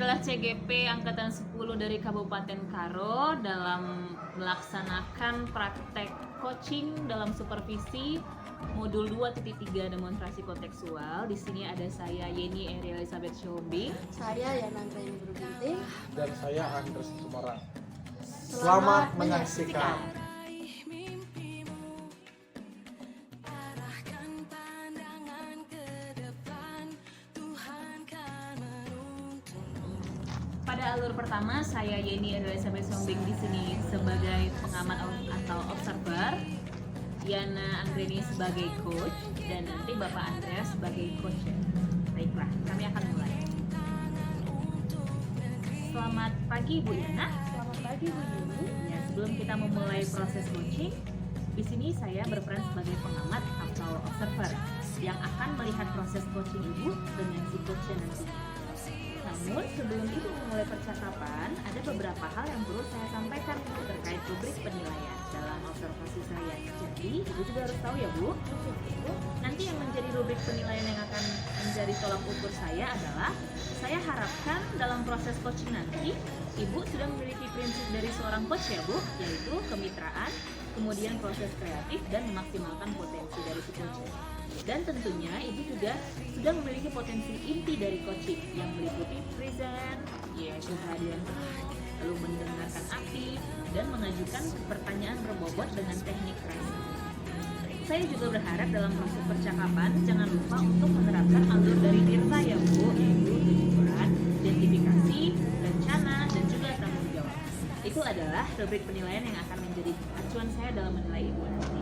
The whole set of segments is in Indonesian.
adalah CGP Angkatan 10 dari Kabupaten Karo dalam melaksanakan praktek coaching dalam supervisi modul 2.3 demonstrasi kontekstual. Di sini ada saya Yeni Eri Elizabeth Shombing. Saya Yana Anggraini Berubinting. Dan saya Andres Sumarang. Selamat menyaksikan. Pada alur pertama, saya Yeni Eri Elizabeth Shombing di sini sebagai pengamat atau observer, Yana Anggraini sebagai coach, dan nanti Bapak Andreas sebagai coach. Baiklah, kami akan mulai. Selamat pagi Bu Yana. Selamat pagi Bu Yeni. Ya, sebelum kita memulai proses coaching, di sini saya berperan sebagai pengamat atau observer yang akan melihat proses coaching Ibu dengan si coachnya nanti. Namun sebelum Ibu memulai percakapan, ada beberapa hal yang perlu saya sampaikan Bu terkait rubrik penilaian dalam observasi saya. Jadi Ibu juga harus tahu ya Bu. Nanti yang menjadi rubrik penilaian yang akan menjadi tolak ukur saya adalah, saya harapkan dalam proses coaching nanti Ibu sudah memiliki prinsip dari seorang coach ya Bu, yaitu kemitraan, kemudian proses kreatif, dan memaksimalkan potensi dari si coach. Dan tentunya Ibu juga sudah memiliki potensi inti dari coaching yang meliputi present, yaitu kehadiran lalu mendengarkan aktif, dan mengajukan pertanyaan berbobot dengan teknik rasa. Saya juga berharap dalam proses percakapan jangan lupa untuk menerapkan alur dari DIRTA ya Bu, yaitu tujuan, identifikasi, rencana, dan juga tanggung jawab. Itu adalah rubrik penilaian yang akan menjadi acuan saya dalam menilai Ibu nanti.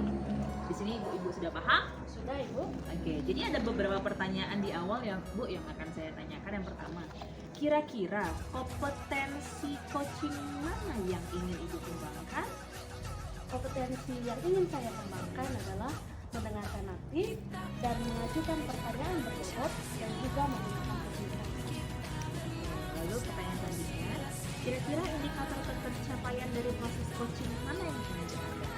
Di sini Ibu sudah paham? Sudah Ibu. Oke, jadi ada beberapa pertanyaan di awal ya Bu yang akan saya tanyakan. Yang pertama, kira-kira kompetensi coaching mana yang ingin Ibu kembangkan? Kompetensi yang ingin saya kembangkan adalah mendengarkan aktif dan mengajukan pertanyaan berbobot yang juga menggunakan komunikasi. Lalu pertanyaan selanjutnya, kira-kira indikator pencapaian dari proses coaching mana yang menjadi Anda?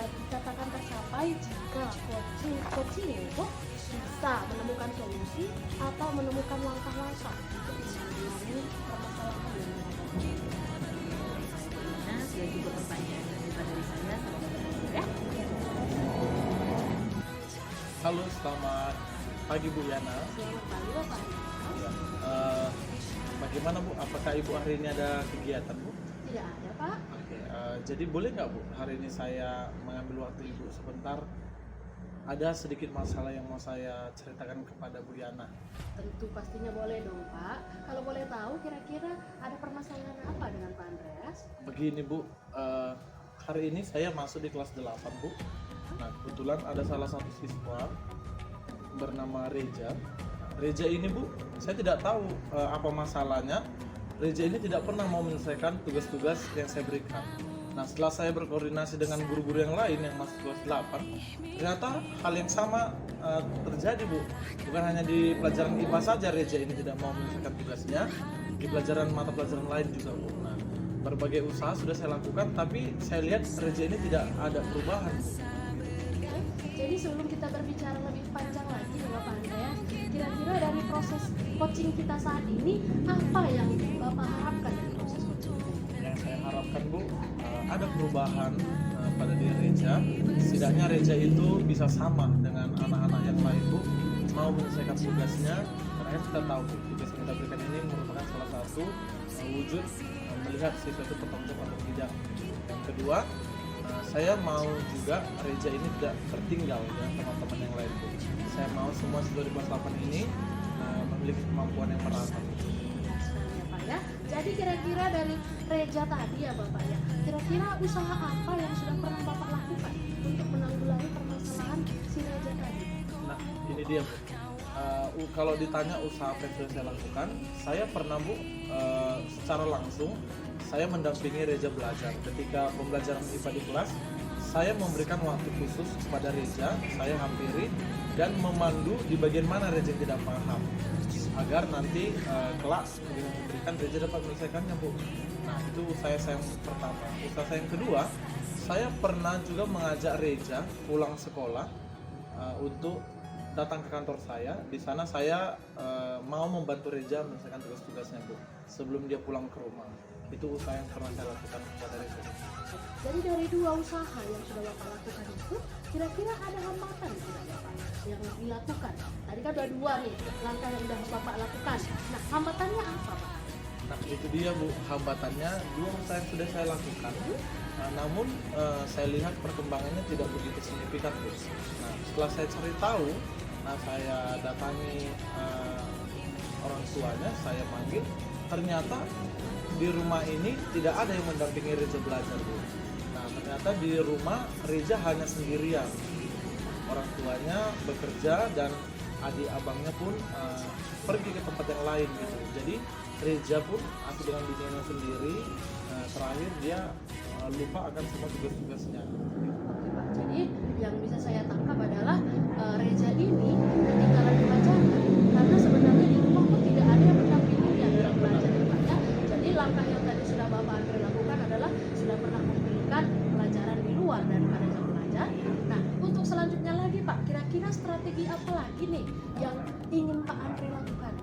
Dikatakan tercapai jika coaching itu bisa menemukan solusi atau menemukan langkah-langkah untuk menangani permasalahan yang dihadapi. Nah, sudah cukup pertanyaan dari saya. Ya. Halo, selamat pagi Bu Yana. Selamat pagi Bapak. Bagaimana Bu? Apakah Ibu hari ini ada kegiatan Bu? Tidak ada Pak. Oke, jadi boleh nggak Bu hari ini saya mengambil waktu Ibu sebentar? Ada sedikit masalah yang mau saya ceritakan kepada Bu Yana. Tentu pastinya boleh dong Pak. Kalau boleh tahu kira-kira ada permasalahan apa dengan Pak Andreas? Begini Bu, hari ini saya masuk di kelas 8 Bu. Nah, kebetulan ada salah satu siswa bernama Reja. Reja ini Bu, saya tidak tahu apa masalahnya. Reja ini tidak pernah mau menyelesaikan tugas-tugas yang saya berikan. Nah, setelah saya berkoordinasi dengan guru-guru yang lain yang masuk kelas 8, ternyata hal yang sama terjadi Bu. Bukan hanya di pelajaran IPA saja Reja ini tidak mau menyelesaikan tugasnya, di pelajaran mata pelajaran lain juga Bu. Nah, berbagai usaha sudah saya lakukan, tapi saya lihat Reja ini tidak ada perubahan Bu. Jadi sebelum kita berbicara lebih panjang lagi dengan Pak Andreas, kira-kira dari proses coaching kita saat ini apa yang Bapak harapkan dari proses coaching kita? Yang saya harapkan Bu, ada perubahan pada diri Reja. Setidaknya Reja itu bisa sama dengan anak-anak yang lain Bu, mau menyelesaikan tugasnya. Karena kita tahu Bu, tugas yang kita berikan ini merupakan salah satu wujud melihat siswa itu bertanggung jawab atau tidak. Yang kedua, saya mau juga Reja ini tidak tertinggal dengan teman-teman yang lain Bu. Saya mau semua siswa di kelas 8 ini memiliki kemampuan yang merata. Ya Pak ya. Jadi kira-kira dari Reja tadi ya Bapak ya, kira-kira usaha apa yang sudah pernah Bapak lakukan untuk menanggulangi permasalahan si Reja tadi? Nah, ini dia Bu. Kalau ditanya usaha apa yang sudah saya lakukan, saya pernah Bu, secara langsung saya mendampingi Reja belajar. Ketika pembelajaran IPA di kelas, saya memberikan waktu khusus kepada Reja, saya hampiri dan memandu di bagian mana Reja tidak paham, agar nanti kelak dengan memberikan Reja dapat menyelesaikannya Bu. Nah, itu usaha saya yang pertama. Usaha saya yang kedua, saya pernah juga mengajak Reja pulang sekolah untuk datang ke kantor saya. Di sana saya mau membantu Reja menyelesaikan tugas-tugasnya Bu sebelum dia pulang ke rumah. Itu usaha yang pernah saya lakukan kepada Reja. Jadi dari dua usaha yang sudah Bapak lakukan itu, kira-kira ada hambatan tidak Bapak yang dilakukan? Tadi kan ada dua nih langkah yang sudah Bapak lakukan. Nah, hambatannya apa Pak? Nah itu dia Bu, hambatannya dua usaha yang sudah saya lakukan. Namun saya lihat perkembangannya tidak begitu signifikan Bu. Nah setelah saya cari tahu, saya datangi orang tuanya, saya panggil, ternyata di rumah ini tidak ada yang mendampingi Reja belajar Bu. Nah ternyata di rumah Reja hanya sendirian, orang tuanya bekerja dan adik abangnya pun pergi ke tempat yang lain gitu. Jadi Reja pun asli dengan dunianya sendiri, terakhir dia lupa akan semua tugas-tugasnya. Oke Pak, jadi yang bisa saya tangkap adalah Reja ini ketinggalan pelajaran karena sebenarnya di rumah pun tidak ada yang mendampinginya dalam belajar ya Pak ya. Jadi langkah yang tadi sudah Bapak Andre lakukan adalah sudah pernah memberikan pelajaran di luar daripada jam belajar. Nah untuk selanjutnya lagi Pak, kira-kira strategi apa lagi nih yang ingin Pak Andre lakukan?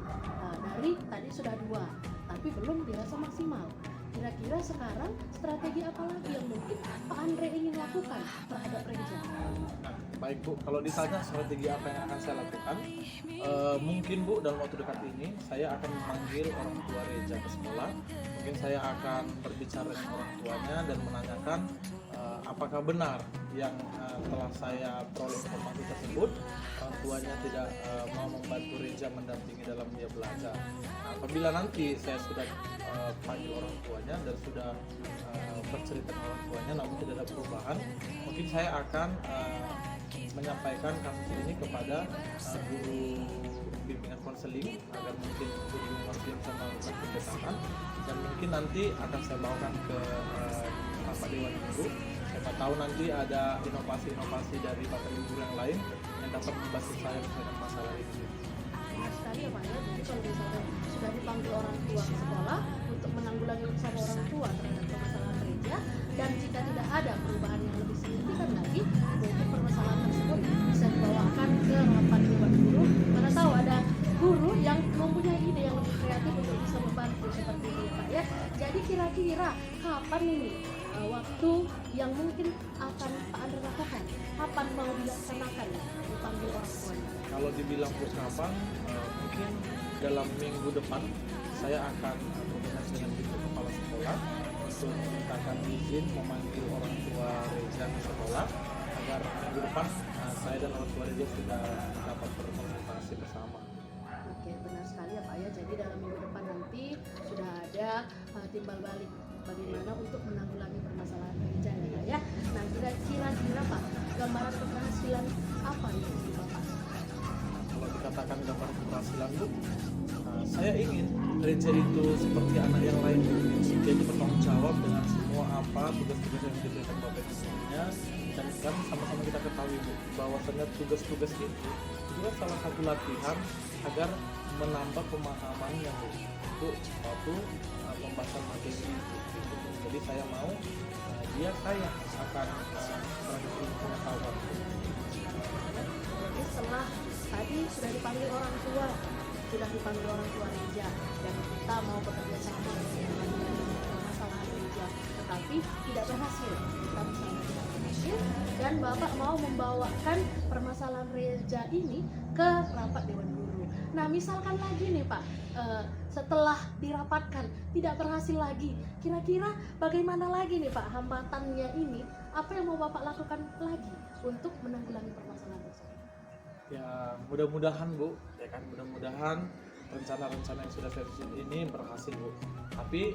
Dari tadi sudah dua, tapi belum dirasa maksimal. Kira-kira sekarang strategi apa lagi yang mungkin Pak Andre ingin lakukan terhadap Reja? Nah, baik Bu, kalau ditanya strategi apa yang akan saya lakukan, mungkin Bu dalam waktu dekat ini saya akan memanggil orang tua Reja ke sekolah. Mungkin saya akan berbicara dengan orang tuanya dan menanyakan apakah benar yang telah saya peroleh informasi tersebut, orang tuanya tidak mau membantu Reja mendampingi dalam dia belajar. Nah, apabila nanti saya sudah panggil orang tuanya dan sudah bercerita dengan orang tuanya namun tidak ada perubahan, mungkin saya akan menyampaikan kasus ini kepada guru bimbingan konseling agar mungkin guru konseling bisa melakukan pendekatan, dan mungkin nanti akan saya bawakan ke rapat dewan guru. Siapa tahu nanti ada inovasi-inovasi dari bapak ibu guru yang lain yang dapat membantu saya menyelesaikan masalah ini. Benar sekali ya Pak ya, jadi kalau misalnya sudah dipanggil orang tua ke sekolah untuk menanggulangi bersama orang tua terhadap permasalahan Reja, dan jika tidak ada perubahan yang lebih signifikan lagi, mungkin permasalahan tersebut bisa dibawakan ke rapat dewan guru. Mana tahu ada guru yang mempunyai ide yang lebih kreatif untuk bisa membantu seperti ini Pak ya. Jadi kira-kira kapan ini waktu yang mungkin akan Pak Andre lakukan? Kapan mau dilaksanakan dipanggil orang tuanya? Kalau dibilang kapan, mungkin dalam minggu depan saya akan berkoordinasi dengan ibu kepala sekolah untuk memintakan izin memanggil orang tua Reja ke sekolah agar minggu depan saya dan orang tua Reja sudah dapat berkonsultasi bersama. Oke, benar sekali ya Pak ya. Jadi dalam minggu depan nanti sudah ada timbal balik bagaimana untuk menanggulangi permasalahan Reja ya Pak ya. Nah kira-kira Pak, gambaran keberhasilan apa yang Bapak? Kalau dikatakan gambaran keberhasilan Bu, saya ingin Reja itu seperti anak yang lain, dia itu bertanggung jawab dengan semua tugas-tugas yang diberikan bapak ibunya, dan kan sama-sama kita ketahui Bu bahwasannya tugas-tugas itu kan salah satu latihan agar menambah pemahamannya Bu untuk suatu pembahasan materi itu. Jadi saya mau dia kaya akan pengetahuan. Jadi setelah tadi sudah dipanggil orang tua Reja, dan kita mau bekerja sama dengan permasalahan Reja, tetapi tidak berhasil. Kita bersama tidak berhasil, dan Bapak mau membawakan permasalahan Reja ini ke rapat dewan guru. Nah, misalkan lagi nih Pak, setelah dirapatkan tidak berhasil lagi, kira-kira bagaimana lagi nih Pak hambatannya ini? Apa yang mau Bapak lakukan lagi untuk menanggulangi permasalahan tersebut? Ya mudah-mudahan Bu, ya kan, mudah-mudahan rencana-rencana yang sudah saya susun ini berhasil Bu. Tapi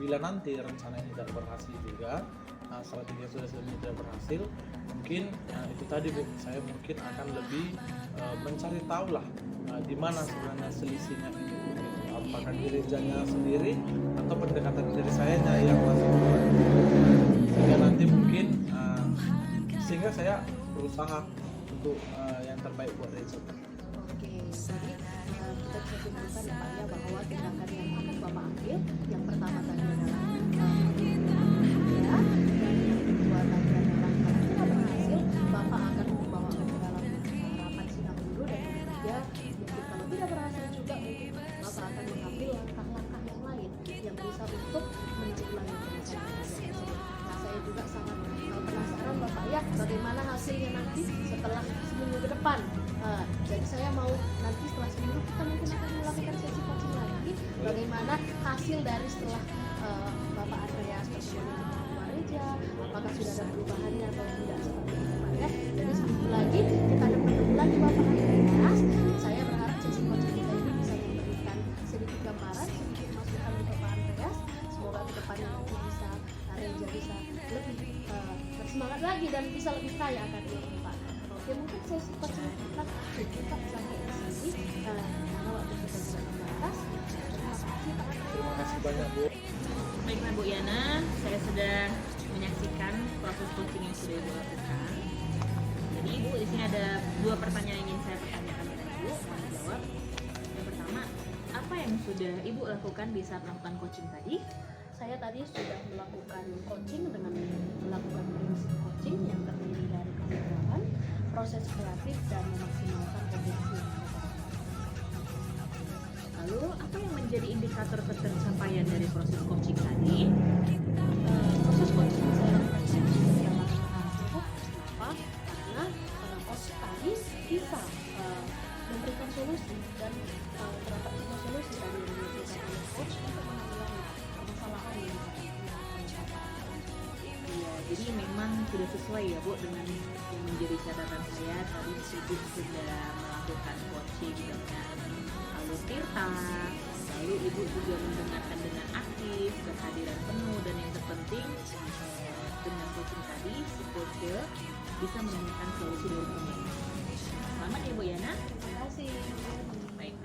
bila nanti rencana ini tidak berhasil juga, strategi yang sudah saya susun tidak berhasil, mungkin itu tadi Bu, saya mungkin akan lebih mencari tahu lah di mana sebenarnya selisihnya ini Bu. Apakah di Rejanya sendiri atau pendekatan dari sayanya yang masih kurang, sehingga nanti mungkin sehingga saya berusaha untuk yang terbaik buat Reja. Oke, jadi kita bisa simpulkan ya Pak ya bahwa tindakan yang akan Bapak ambil, yang pertama tadi adalah ya, dan yang kedua tadi adalah kalau tidak berhasil, Bapak akan membawakan ke dalam rapat sidang guru bisa untuk menanggulangi permasalahan tersebut. Nah, saya juga sangat penasaran Bapak ya, bagaimana hasilnya nanti setelah seminggu ke depan. Jadi saya mau nanti setelah seminggu kita mungkin akan melakukan sesi coaching lagi. Bagaimana hasil dari setelah Bapak Andreas bertemu dengan Ibu Reja, apakah sudah ada perubahannya atau tidak seperti itu Pak ya. Jadi seminggu lagi kita ada bertemu lagi Bapak Andreas. Saya berharap sesi coaching kita ini bisa memberikan sedikit gambaran, sedikit masukan untuk Pak Andreas. Semoga ke depannya nanti bisa Reja bisa lebih bersemangat lagi dan bisa lebih kaya akan ilmu Pak. Oke, mungkin sesi coaching kita cukup sampai di sini. Karena waktu kita sudah terbatas. Terima kasih Pak Andreas. Terima kasih banyak Bu. Baiklah Bu Yana, saya sudah menyaksikan proses coaching yang sudah Ibu lakukan. Jadi Ibu, di sini ada 2 pertanyaan yang ingin saya pertanyakan kepada Ibu. Mohon dijawab. Yang pertama, apa yang sudah Ibu lakukan di saat melakukan coaching tadi? Saya tadi sudah melakukan coaching dengan melakukan prinsip coaching yang terdiri dari kemitraan, proses kreatif, dan memaksimalkan potensi yang ada. Lalu, apa yang menjadi indikator ketercapaian dari proses coaching tadi? Proses coaching saya lakukan dalam cukup. Kenapa? Karena coach tadi bisa memberikan solusi dan terdapat semua solusi tadi yang diberikan oleh coach untuk menanggulangi permasalahan yang Iya, jadi memang sudah sesuai ya Bu dengan yang menjadi catatan saya. Tadi Ibu sudah melakukan coaching dengan alur tirta, lalu Ibu juga mendengarkan dengan aktif, kehadiran penuh, dan yang terpenting dengan coaching tadi si coach bisa menemukan solusi dari problem. Selamat ya Bu Yana. Terima kasih. Baik.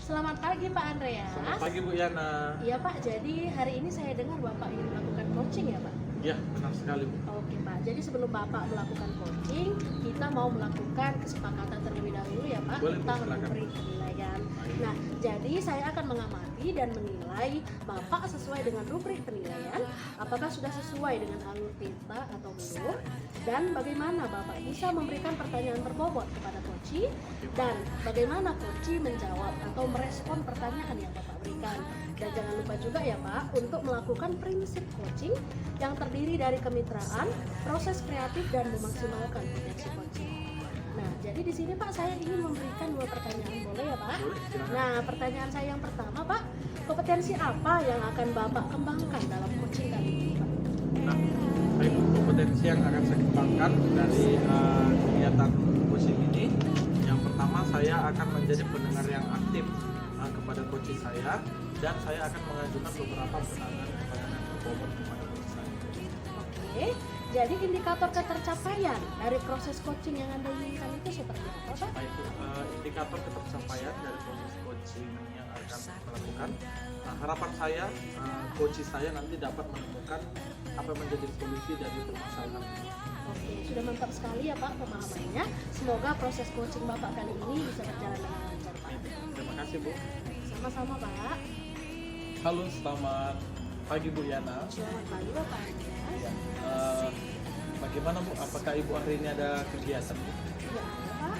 Selamat pagi Pak Andreas. Selamat pagi Bu Yana. Iya Pak, jadi hari ini saya dengar Bapak ingin melakukan coaching ya Pak? Ya, benar sekali Bu. Oke Pak, jadi sebelum Bapak melakukan coaching, kita mau melakukan kesepakatan terlebih dahulu ya Pak. Boleh, Bu, Kita silakan. memberi penilaian. Nah, jadi saya akan mengamati dan menilai Bapak sesuai dengan rubrik penilaian, apakah sudah sesuai dengan alur tirta atau belum, dan bagaimana Bapak bisa memberikan pertanyaan berbobot kepada coach, dan bagaimana coach menjawab atau merespon pertanyaan yang Bapak berikan. Dan jangan lupa juga ya Pak untuk melakukan prinsip coaching yang terdiri dari kemitraan, proses kreatif, dan memaksimalkan potensi coaching. Nah, jadi di sini Pak saya ingin memberikan 2 pertanyaan, boleh ya Pak? Boleh, silakan. Nah, pertanyaan saya yang pertama Pak, kompetensi apa yang akan Bapak kembangkan dalam coaching kali ini Pak? Nah, baik, kompetensi yang akan saya kembangkan dari kegiatan coaching ini, yang pertama saya akan menjadi pendengar yang aktif kepada coach saya, dan saya akan mengajukan beberapa pertanyaan berbobot kepada coach saya. Oke, jadi indikator ketercapaian dari proses coaching yang Anda inginkan itu seperti apa Pak? Baik, indikator ketercapaian dari proses coaching yang akan saya lakukan, harapan saya coach saya nanti dapat menemukan apa yang menjadi solusi dari permasalahan ini. Oke, sudah mantap sekali ya Pak pemahamannya. Semoga proses coaching Bapak kali ini bisa berjalan dengan lancar Pak. Terima kasih Bu. Sama-sama Pak. Halo, selamat pagi Bu Yana. Selamat pagi Bapak Andreas. Ya, bagaimana Bu? Apakah Ibu hari ini ada kegiatan Bu? Ya, ada Pak.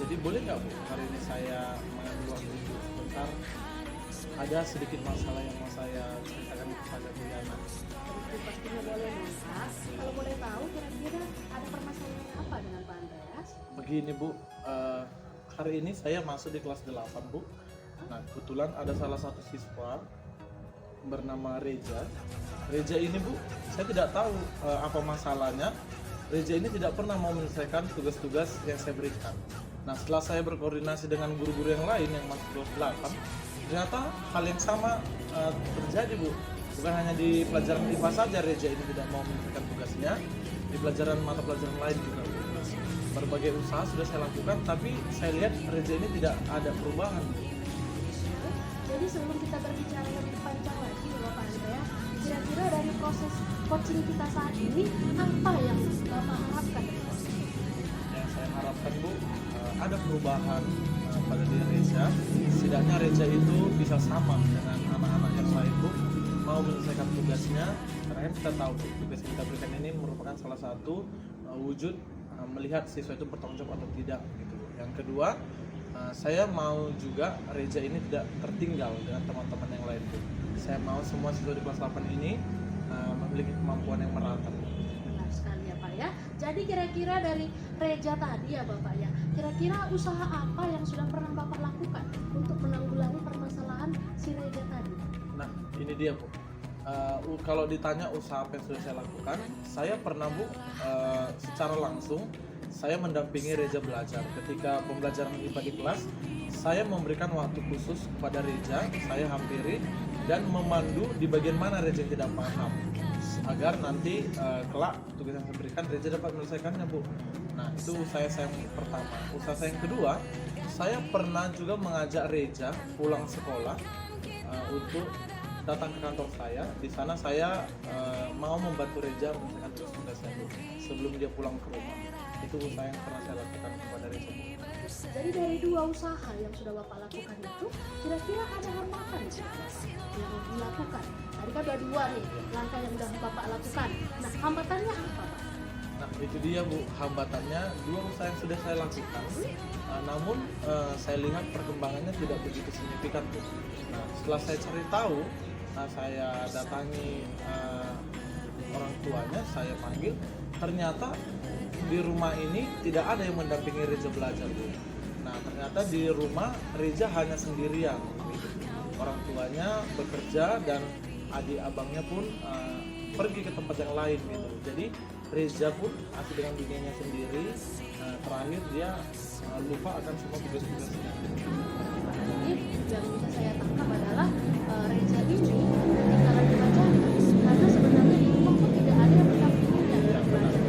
Jadi boleh nggak Bu hari ini saya mengambil waktu Ibu sebentar? Ada sedikit masalah yang mau saya ceritakan kepada Bu Yana. Jadi pastinya boleh dong Pak. Kalau boleh tahu kira-kira ada permasalahan apa dengan Pak Andreas? Begini Bu, hari ini saya masuk di kelas 8 Bu. Nah, kebetulan ada salah satu siswa bernama Reja. Reja ini Bu, saya tidak tahu apa masalahnya. Reja ini tidak pernah mau menyelesaikan tugas-tugas yang saya berikan. Nah, setelah saya berkoordinasi dengan guru-guru yang lain yang masuk kelas 8, ternyata hal yang sama terjadi Bu. Bukan hanya di pelajaran IPA saja Reja ini tidak mau menyelesaikan tugasnya, di pelajaran mata pelajaran lain juga Bu. Berbagai usaha sudah saya lakukan, tapi saya lihat Reja ini tidak ada perubahan Bu. Jadi sebelum kita berbicara lebih panjang lagi Bapak Andreas, kira-kira dari proses coaching kita saat ini apa yang Bapak harapkan dari proses ini? Yang saya harapkan Bu, ada perubahan pada diri Reja. Setidaknya Reja itu bisa sama dengan anak-anak yang lain Bu, mau menyelesaikan tugasnya. Karena kan kita tahu tugas yang kita berikan ini merupakan salah satu wujud melihat siswa itu bertanggung jawab atau tidak gitu. Yang kedua, saya mau juga Reja ini tidak tertinggal dengan teman-teman yang lain, Bu. Saya mau semua siswa di kelas 8 ini memiliki kemampuan yang merata. Benar sekali ya Pak ya. Jadi kira-kira dari Reja tadi ya Bapak ya, kira-kira usaha apa yang sudah pernah Bapak lakukan untuk menanggulangi permasalahan si Reja tadi? Nah, ini dia, Bu. Kalau ditanya usaha apa yang sudah saya lakukan, saya pernah, Bu, secara langsung saya mendampingi Reja belajar. Ketika pembelajaran IPA di kelas, saya memberikan waktu khusus kepada Reja, saya hampiri dan memandu di bagian mana Reja tidak paham, agar nanti kelak tugas yang saya berikan Reja dapat menyelesaikannya, Bu. Nah, itu usaha saya yang pertama. Usaha saya yang kedua, saya pernah juga mengajak Reja pulang sekolah untuk datang ke kantor saya. Di sana saya mau membantu Reja menyelesaikan tugas-tugasnya, Bu, sebelum dia pulang ke rumah. Itu usaha yang pernah saya lakukan kepada Reja, Bu. Jadi dari dua usaha yang sudah Bapak lakukan itu, kira-kira ada hambatan yang dilakukan? Tadi kan ada dua nih langkah yang sudah Bapak lakukan. Nah, hambatannya apa Pak? Nah, itu dia, Bu, hambatannya dua usaha yang sudah saya lakukan. Namun saya lihat perkembangannya tidak begitu signifikan, Bu. Nah, setelah saya cari tahu, saya datangi orang tuanya, saya panggil, ternyata di rumah ini tidak ada yang mendampingi Reja belajar, Bu. Nah, ternyata di rumah Reja hanya sendirian, gitu. Orang tuanya bekerja dan adik abangnya pun pergi ke tempat yang lain, gitu. Jadi Reja pun asik dengan dunianya sendiri. Terakhir dia lupa akan semua tugas-tugasnya. Jadi yang bisa saya tangkap adalah Reja ini ketinggalan belajar karena sebenarnya di rumah pun tidak ada yang mendampinginya dalam belajar.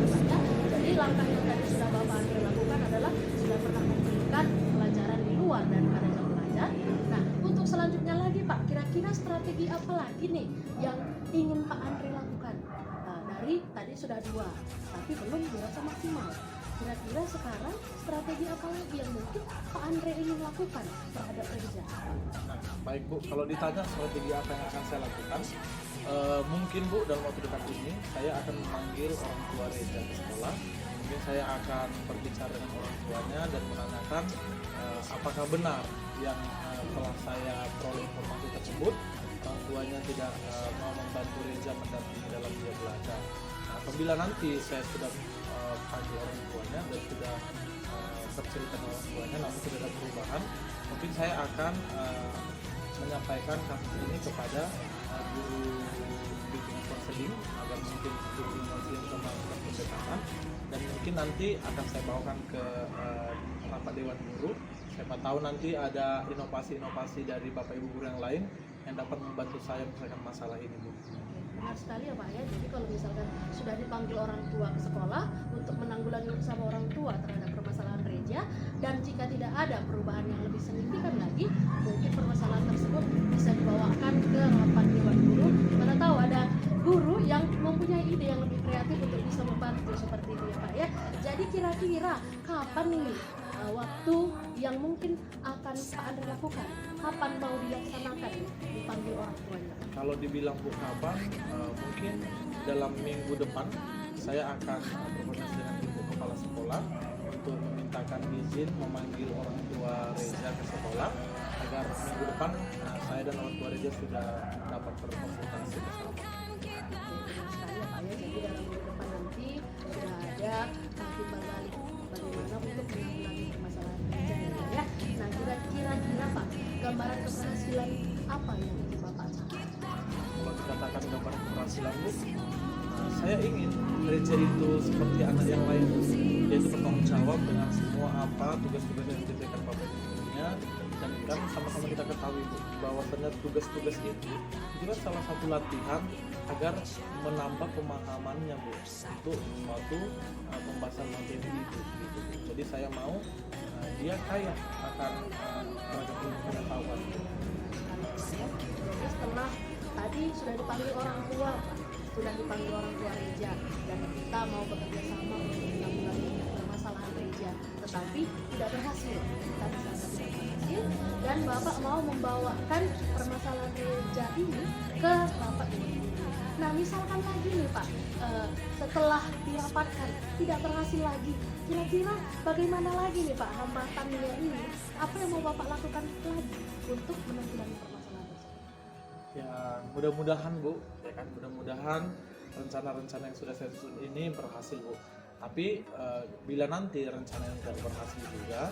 Jadi langkah yang tadi sudah Bapak Andre lakukan adalah sudah pernah memberikan pelajaran di luar daripada jam belajar. Nah, untuk selanjutnya lagi Pak, kira-kira strategi apa lagi nih yang ingin Pak Andre lakukan? Dari tadi sudah dua, tapi belum dirasa maksimal. Kira-kira sekarang strategi apa lagi yang mungkin Pak Andre ingin lakukan terhadap Reja? Nah, baik, Bu, kalau ditanya strategi apa yang akan saya lakukan, mungkin, Bu, dalam waktu dekat ini saya akan memanggil orang tua Reja ke sekolah. Mungkin saya akan berbicara dengan orang tuanya dan menanyakan apakah benar yang telah saya peroleh informasi tersebut, orang tuanya tidak mau membantu Reja mendampingi dalam dia belajar. Nah, apabila nanti saya sudah panggil orang tuanya dan sudah bercerita dengan orang tuanya, namun tidak ada perubahan, mungkin saya akan menyampaikan kasus ini kepada guru bimbingan konseling agar mungkin guru konseling sama pendekatan, dan mungkin nanti akan saya bawakan ke rapat dewan guru. Siapa tahu nanti ada inovasi-inovasi dari bapak ibu guru yang lain yang dapat membantu saya menyelesaikan masalah ini, Bu. Benar sekali ya Pak ya. Jadi kalau misalkan sudah dipanggil orang tua ke sekolah untuk menanggulangi bersama orang tua terhadap permasalahan Reja, dan jika tidak ada perubahan yang lebih signifikan lagi, mungkin permasalahan tersebut bisa dibawakan ke rapat dewan guru. Mana tahu ada guru yang mempunyai ide yang lebih kreatif untuk bisa membantu seperti itu ya Pak ya. Jadi kira-kira kapan nih waktu yang mungkin akan Pak Andre lakukan? Kapan mau dilaksanakan dipanggil orang tuanya? Kalau dibilang, Bu, kapan, mungkin dalam minggu depan saya akan berkoordinasi dengan ibu kepala sekolah untuk memintakan izin memanggil orang tua Reja ke sekolah agar minggu depan saya dan orang tua Reja sudah dapat berkonsultasi bersama. Benar sekali ya Pak ya. Jadi dalam minggu depan nanti sudah ada timbal balik bagaimana untuk menanggulangi permasalahan Reja ya. Nah, kira-kira Pak, gambaran keberhasilan apa yang ingin Bapak capai? Kalau dikatakan gambar keberhasilan, Bu, saya ingin Reja itu seperti anak yang lain, yaitu bertanggung jawab dengan semua tugas-tugas yang diberikan Bapak Ibunya. Dan kan sama-sama kita ketahui, Bu, bahwasannya tugas-tugas itu kan salah satu latihan agar menambah pemahamannya, Bu, untuk suatu pembahasan materi itu, gitu. Jadi saya mau dia kaya akan beragam pengetahuan. Jadi setelah tadi sudah dipanggil orang tua, sudah dipanggil orang tua Reja, dan kita mau bekerja sama untuk menanggulangi permasalahan Reja, tetapi tidak berhasil. Tadi sangat tidak berhasil, dan Bapak mau membawakan permasalahan Reja ini ke Bapak ini. Nah, misalkan lagi nih Pak, setelah dirapatkan tidak berhasil lagi, kira-kira bagaimana lagi nih Pak hambatannya ini? Apa yang mau Bapak lakukan lagi untuk menanggulangi permasalahan tersebut? Ya mudah-mudahan Bu, ya kan, mudah-mudahan rencana-rencana yang sudah saya susun ini berhasil Bu. Tapi bila nanti rencana yang tidak berhasil juga,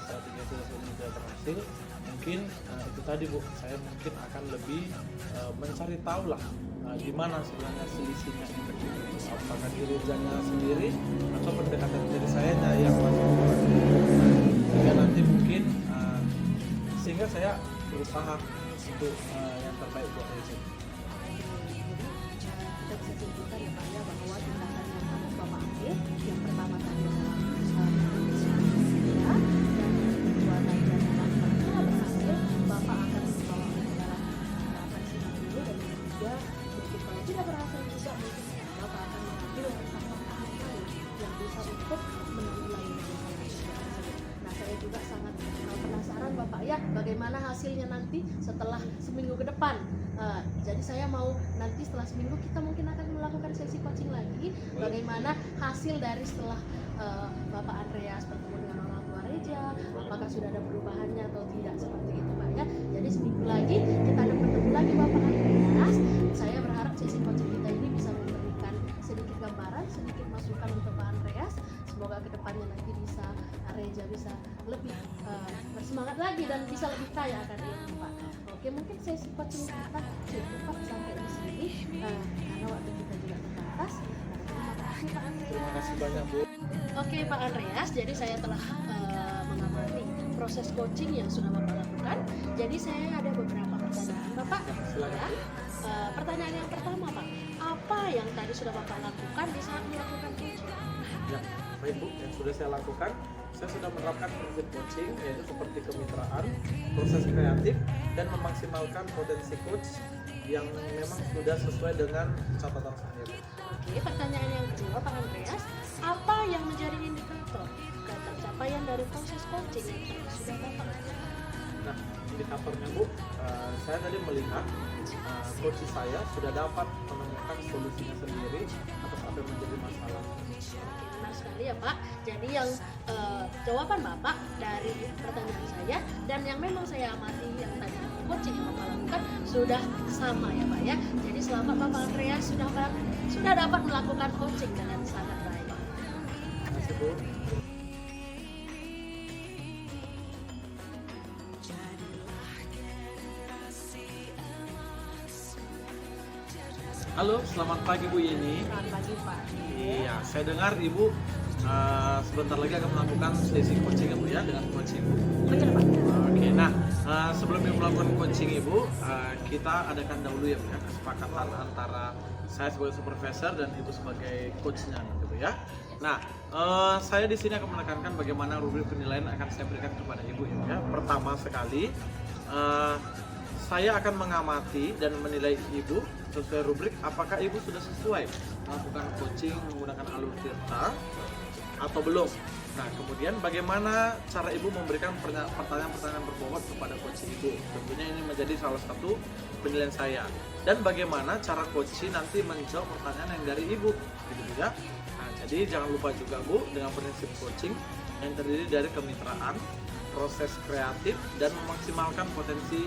strategi yang sudah susun tidak berhasil, mungkin itu tadi Bu, saya mungkin akan lebih mencari tahu lah di mana sebenarnya selisihnya itu. Apakah di gerejanya sendiri atau pendekatan dari saya yang masuk sehingga nanti mungkin sehingga saya berusaha untuk yang terbaik buat gereja. Kita bisa simpulkan ya Pak ya bahwa tindakan yang harus Bapak ambil yang pertama tadi adalah dan kedua tadi adalah kalau berhasil Bapak akan membawa ke dalam persidangan dulu, dan ketiga mungkin kalau tidak berhasil juga mungkin Bapak akan mengambil langkah-langkah lain yang bisa untuk menanggulangi masalah tersebut. Nah saya juga sangat penasaran Bapak ya bagaimana hasilnya nanti setelah seminggu ke depan. Jadi saya mau nanti setelah seminggu kita mungkin akan melakukan sesi coaching lagi. Bagaimana hasil dari setelah Bapak Andreas bertemu dengan orang tua Reja, apakah sudah ada perubahannya atau tidak, seperti itu Pak ya. Jadi seminggu lagi kita akan bertemu lagi Bapak Andreas. Saya berharap sesi coaching kita ini bisa memberikan sedikit gambaran, sedikit masukan untuk Pak Andreas. Semoga kedepannya nanti bisa Reja bisa lebih bersemangat lagi dan bisa lebih kaya akan ilmu Pak. Oke, mungkin sesi coaching kita cukup sampai di sini karena waktu kita juga terbatas. Terima kasih Pak Andreas. Terima kasih banyak Bu. Oke Pak Andreas, jadi saya telah mengamati proses coaching yang sudah Bapak lakukan. Jadi saya ada beberapa pertanyaan Bapak. Silakan. Pertanyaan yang pertama Pak, apa yang tadi sudah Bapak lakukan di saat melakukan coaching? Ya, baik Bu, yang sudah saya lakukan, saya sudah menerapkan prinsip coaching yaitu seperti kemitraan, proses kreatif, dan memaksimalkan potensi coach yang memang sudah sesuai dengan catatan saya. Oke, pertanyaan yang kedua Pak Andreas, apa yang menjadi indikator pencapaian dari proses coaching yang tadi sudah Bapak lakukan? Nah, indikatornya Bu, saya tadi melihat coach saya sudah dapat menemukan solusinya sendiri atas apa yang menjadi masalah. Oke, benar sekali ya Pak. Jadi yang jawaban Bapak dari pertanyaan saya dan yang memang saya amati yang tadi coaching yang Bapak lakukan sudah sama ya Pak ya. Jadi selamat Bapak Andreas sudah dapat melakukan coaching dengan sangat baik. Terima kasih Bu. Halo, selamat pagi Bu Yeni. Selamat pagi Pak. Iya, saya dengar Ibu sebentar lagi akan melakukan sesi coaching ya Bu ya, dengan coach Ibu. Benar Pak. Oke, nah sebelum Ibu melakukan coaching Ibu, kita adakan dahulu ya Bu ya, kesepakatan antara saya sebagai supervisor dan Ibu sebagai coachnya gitu ya. Nah, saya di sini akan menekankan bagaimana rubrik penilaian akan saya berikan kepada Ibu ya Bu ya. Pertama sekali, saya akan mengamati dan menilai Ibu sesuai rubrik apakah Ibu sudah sesuai melakukan coaching menggunakan alur tirta atau belum. Nah, kemudian bagaimana cara Ibu memberikan pertanyaan-pertanyaan berbobot kepada coach Ibu. Tentunya ini menjadi salah satu penilaian saya. Dan bagaimana cara coach nanti menjawab pertanyaan yang dari Ibu, gitu ya. Nah, jadi jangan lupa juga Bu dengan prinsip coaching yang terdiri dari kemitraan, proses kreatif, dan memaksimalkan potensi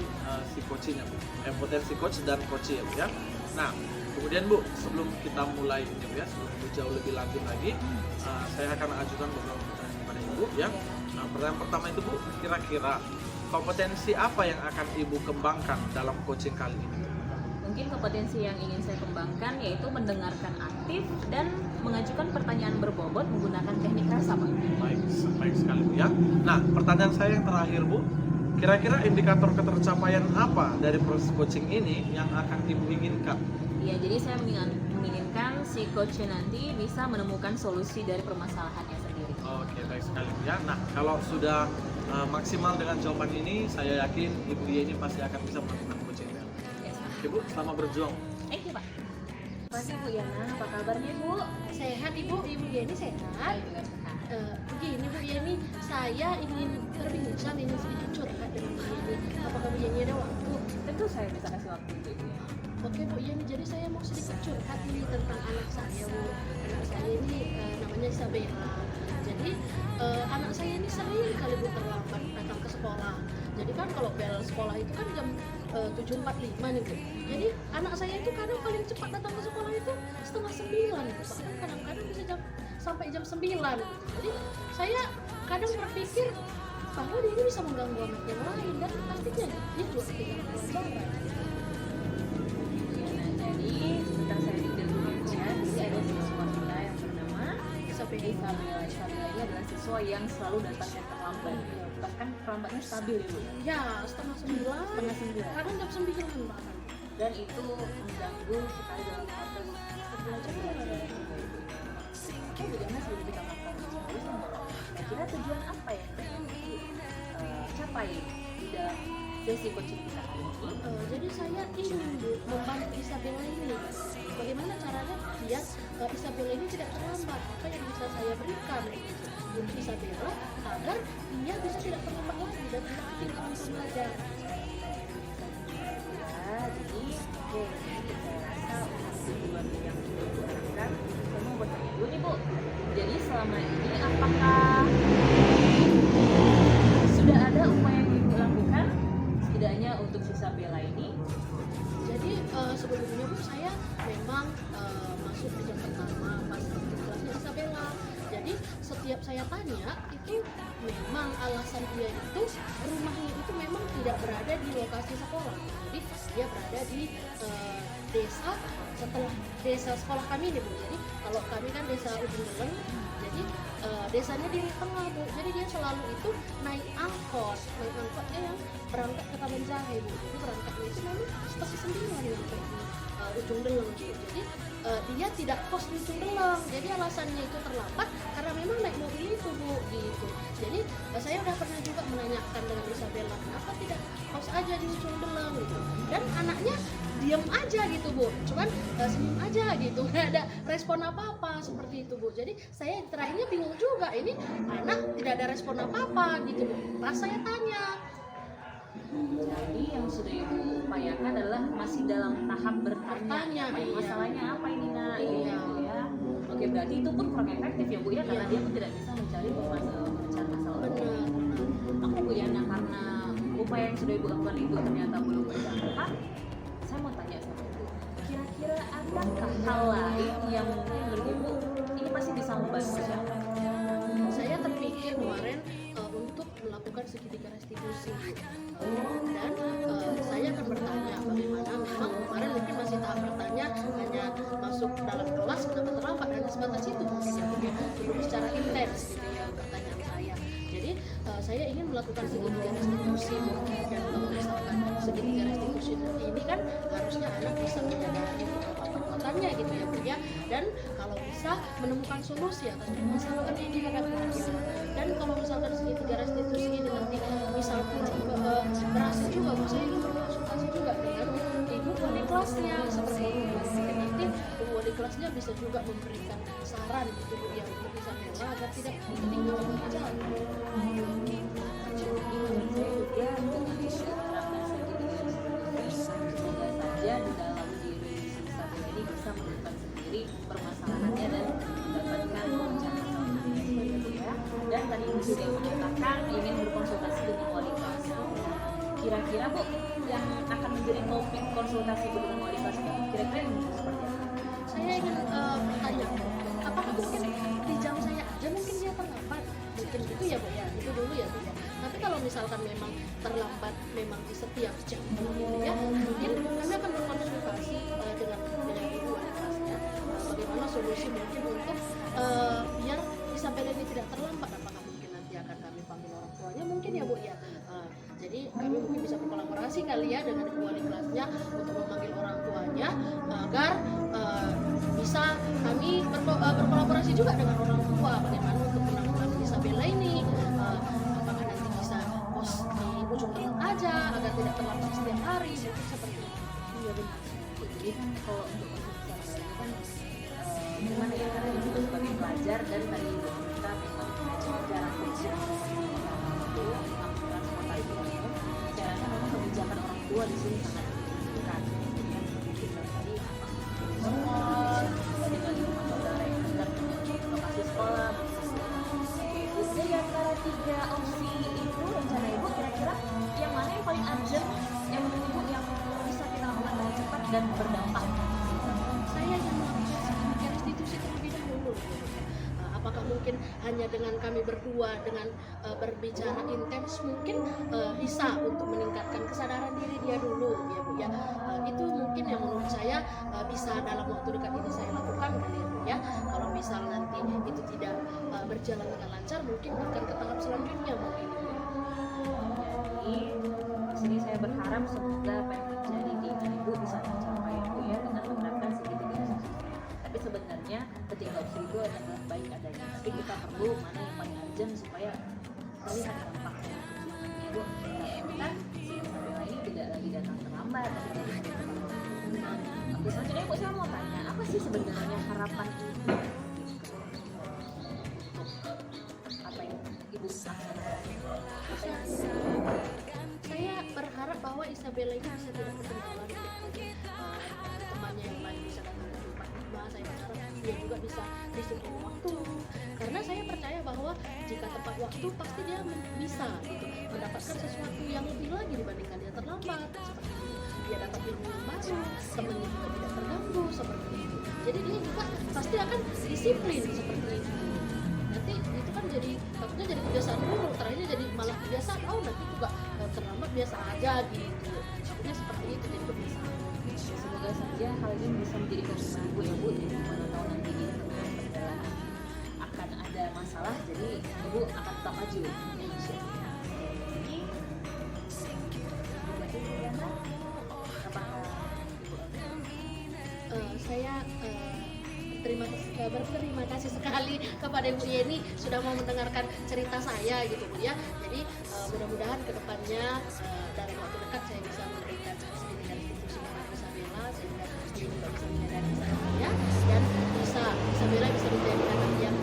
si coachnya Bu. Potensi coach dan coach ya Bu ya. Nah, kemudian Bu, sebelum kita mulai ini Bu ya, sebelum jauh lebih lanjut lagi, saya akan ajukan beberapa pertanyaan kepada Ibu ya. Nah, pertanyaan pertama itu Bu, kira-kira kompetensi apa yang akan Ibu kembangkan dalam coaching kali ini? Mungkin kompetensi yang ingin saya kembangkan yaitu mendengarkan aktif dan mengajukan pertanyaan berbobot menggunakan teknik rasa Pak. Baik sekali Bu ya. Nah, pertanyaan saya yang terakhir Bu, kira-kira indikator ketercapaian apa dari proses coaching ini yang akan Ibu inginkan? Ya, jadi saya menginginkan si coach nanti bisa menemukan solusi dari permasalahannya sendiri. Oke, baik sekali Bu ya. Nah, kalau sudah maksimal dengan jawaban ini, saya yakin Ibu Yeni pasti akan bisa melakukan coachingnya. Yes, Pak. Oke Bu, selamat berjuang. Thank you Pak. Terima kasih Bu Yana, apa kabarnya Bu? Sehat Ibu Yeni sehat. Saya juga sehat. Begini Bu Yeni, saya ingin berbincang, ingin sedikit curhat dengan Bu Yeni. Apakah Bu Yeni ada waktu? Tentu saya bisa kasih waktu untuk Ibu ya. Oke Bu, ya, jadi saya mau sedikit curhat nih tentang anak saya Bu. Anak saya ini namanya Isabella. Jadi anak saya ini sering kali Bu terlambat datang ke sekolah. Jadi kan kalau bel sekolah itu kan jam 7.45 nih Bu. Jadi anak saya itu kadang paling cepat datang ke sekolah itu setengah 9 Bu. Bahkan kadang-kadang bisa sampai jam 9 gitu. Jadi saya kadang berpikir bahwa dia ini bisa mengganggu anak yang lain dan pastinya dia juga ketinggalan pelajaran. Jadi sebentar saya pikir dulu ya. Jadi ada siswa kita yang bernama Isabella. Isabella ini adalah siswa yang selalu datangnya terlambat. Bahkan terlambatnya stabil ya Bu. Ya, setengah 9, Setengah 9. kadang jam 9 bahkan. Dan itu mengganggu sekali dalam proses pembelajaran. Oke, bagaimana sebelum kita ngomong kira tujuan apa yang ingin capai di dalam sesi coaching kita hari ini? Jadi saya ingin membantu Isabella ini. Bagaimana caranya biar Isabella ini tidak terlambat? Apa yang bisa saya berikan untuk Isabella agar dia bisa tidak terlambat lagi dan tidak ketinggalan belajar. Ya, jadi oke, saya rasa untuk tujuan yang sudah diharapkan, saya mau bertanya dulu nih Bu. Jadi selama ini apakah sudah ada upaya yang Ibu lakukan setidaknya untuk Isabella ini? Jadi sebelumnya Bu saya memang masuk di jam pertama pas di kelasnya Isabella. Jadi setiap saya tanya itu memang alasan dia itu rumahnya itu memang tidak berada di lokasi sekolah. Jadi dia berada di desa setelah desa sekolah kami nih Bu. Jadi kalau kami kan desa Ujung Deleng, jadi desanya di tengah Bu. Jadi dia selalu itu naik angkotnya yang berangkat ke Taman Jahe Bu. Jadi berangkatnya itu memang setengah 9 ya Bu, di Ujung Deleng Bu. Jadi dia tidak kos di Ujung Deleng. Jadi alasannya itu terlambat karena memang naik mobil itu Bu gitu. Jadi saya udah pernah juga menanyakan dengan Isabella kenapa tidak kos aja di Ujung Deleng gitu. Dan anaknya diam aja gitu Bu, cuman senyum aja gitu, nggak ada respon apa-apa seperti itu Bu. Jadi saya terakhirnya bingung juga, ini anak tidak ada respon apa-apa gitu Bu. Pas saya tanya, Jadi yang sudah Ibu upayakan adalah masih dalam tahap bertanya, iya. masalahnya apa ini nak? Iya. Gitu ya. Oke, berarti itu pun kurang efektif ya Bu ya, karena Iya. dia pun tidak bisa mencari masalah. benar. Oke Bu ya, nah karena upaya yang sudah Ibu lakukan itu ternyata belum berjalan, saya mau tanya sama Ibu, kira-kira adakah hal lain yang mungkin menurut Ibu ini pasti bisa membantu siapa? Saya terpikir kemarin untuk melakukan segitiga restitusi dan saya akan bertanya bagaimana memang kemarin mungkin masih tahap bertanya hanya masuk dalam kelas kenapa terlambat dan sebatas itu mungkin ya mungkin belum secara intens gitu ya pertanyaan saya. Jadi saya ingin melakukan segitiga restitusi dan kalau misalkan segitiga restitusi ini kan harusnya anak bisa menyadari perbuatannya gitu ya Bu ya, dan kalau bisa menemukan solusi atas permasalahan yang dihadapi gitu. Dan kalau misalkan segitiga restitusi ini nanti misalkan berhasil juga Bu, saya ingin berkonsultasi juga dengan ibu wali kelasnya seperti itu. Mungkin nanti ibu wali kelasnya bisa juga memberikan saran gitu Bu ya untuk Isabella agar tidak ketinggalan pelajaran. Semoga saja di dalam diri Isabella ini bisa menemukan sendiri permasalahannya dan mendapatkan cara ya. Dan tadi Ibu sudah mengatakan ingin berkonsultasi dengan wali kelas. Kira-kira Bu yang akan menjadi topik konsultasi dengan wali kelas ini kira-kira yang seperti apa? Saya ingin bertanya, apakah mungkin di jam saya aja mungkin dia terlambat? Mungkin gitu ya Bu ya, itu dulu ya Bu ya. Tapi kalau misalkan memang terlambat memang di setiap jam gitu ya, mungkin kami akan berkonsultasi dengan ibu wali kelasnya bagaimana solusi mungkin untuk biar Isabella ini tidak terlambat. Apakah mungkin nanti akan kami panggil orang tuanya mungkin ya Bu ya. Jadi kami mungkin bisa berkolaborasi kali ya dengan ibu wali kelasnya untuk memanggil orang tuanya agar bisa kami berkolaborasi juga dengan orang tua bagaimana untuk menanggulangi Isabella ini. Apakah nanti bisa kos di ujung Deleng aja agar tidak terlambat setiap hari seperti itu. Iya benar. Jadi kan kalau untuk konsultasi itu kan gimana ya, karena Ibu sebagai pelajar dan tadi Ibu kita memang jarak kecil itu transportasi umum, saya rasa memang kebijakan orang tua di sini sangat menentukan. dan berdampak. Saya yang melakukan restitusi terlebih dahulu. Apakah mungkin hanya dengan kami berdua dengan berbicara intens mungkin bisa untuk meningkatkan kesadaran diri dia dulu ya Bu ya. Itu mungkin yang menurut saya bisa dalam waktu dekat ini saya lakukan kali ya Bu ya. Kalau misal nanti itu tidak berjalan dengan lancar mungkin akan ke tahap selanjutnya mungkin. Jadi di sini saya berharap semoga apa yang terjadi di Ibu bisa tercapai Bu ya dengan menerapkan segitiga sukses. Tapi sebenarnya ketika opsi itu adalah baik adanya. Tapi kita perlu mana yang paling urgent supaya terlihat dampaknya. Ya Bu, kita si Isabella ini tidak lagi datang terlambat, tapi dari Oke, selanjutnya Bu saya mau tanya, apa sih sebenarnya harapan Ibu? Apa yang Ibu laksanakan? Apa yang Saya berharap bahwa Isabella ini bisa tidak ketinggalan temannya yang lain bisa datang ke tempat Iqbal. Saya berharap dia juga bisa disiplin waktu karena saya percaya bahwa jika tepat waktu pasti dia bisa gitu, mendapatkan sesuatu yang lebih lagi dibandingkan dia terlambat seperti itu. Dia dapat ilmu yang baru, temannya juga tidak terganggu seperti itu, jadi dia juga pasti akan disiplin seperti itu. Nanti itu kan jadi takutnya jadi kebiasaan buruk, terakhirnya jadi malah kebiasaan, nanti juga terlambat biasa aja gitu. Takutnya seperti itu jadi kebiasaan. Semoga saja hal ini bisa menjadi komitmen Ibu ya Bu. Jadi mana tahu nanti di perjalanan akan ada masalah, jadi Ibu akan tetap maju. Ya, insyaallah. Jadi, apakah Ibu Saya berterima kasih sekali kepada Ibu Yeni sudah mau mendengarkan cerita saya gitu Bu ya. Jadi mudah-mudahan kedepannya dalam waktu dekat saya bisa memberikan sedikit restitusi kepada Isabella sehingga dia juga bisa menyadari saya dan Isabella bisa menjadi anak yang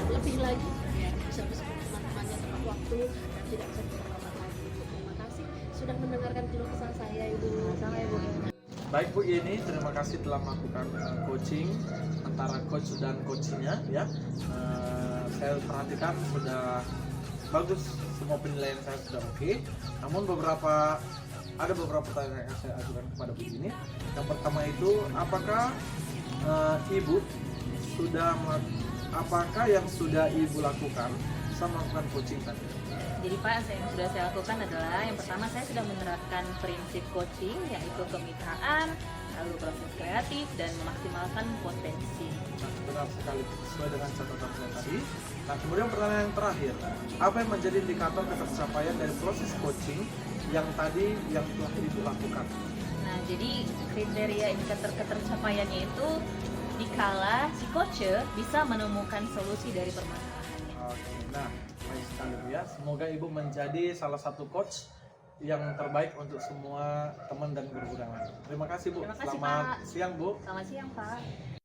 lebih lagi ya, bisa bersama teman-temannya tepat waktu dan tidak bisa terlambat lagi. Terima kasih sudah mendengarkan keluh kesah saya Ibu. sama Ibu? Baik Bu Yeni, terima kasih telah melakukan coaching antara coach dan coachnya ya. Saya perhatikan sudah bagus, semua penilaian saya sudah oke. Namun ada beberapa pertanyaan yang saya ajukan kepada Bu Yeni. Yang pertama itu, apakah Ibu apakah yang sudah Ibu lakukan bisa melakukan coaching tadi? Jadi Pak, yang sudah saya lakukan adalah yang pertama saya sudah menerapkan prinsip coaching yaitu kemitraan, lalu proses kreatif dan memaksimalkan potensi. Nah, benar sekali sesuai dengan catatan saya tadi. Nah, kemudian pertanyaan yang terakhir, apa yang menjadi indikator ketercapaian dari proses coaching yang telah Ibu lakukan? Nah, jadi kriteria indikator ketercapaiannya itu dikala si coach bisa menemukan solusi dari permasalahannya. Oke, nah baik sekali Bu ya. Semoga Ibu menjadi salah satu coach yang terbaik untuk semua teman dan guru-guru yang lain. Terima kasih Bu. Terima kasih, Selamat Pak. siang Bu. Selamat siang Pak.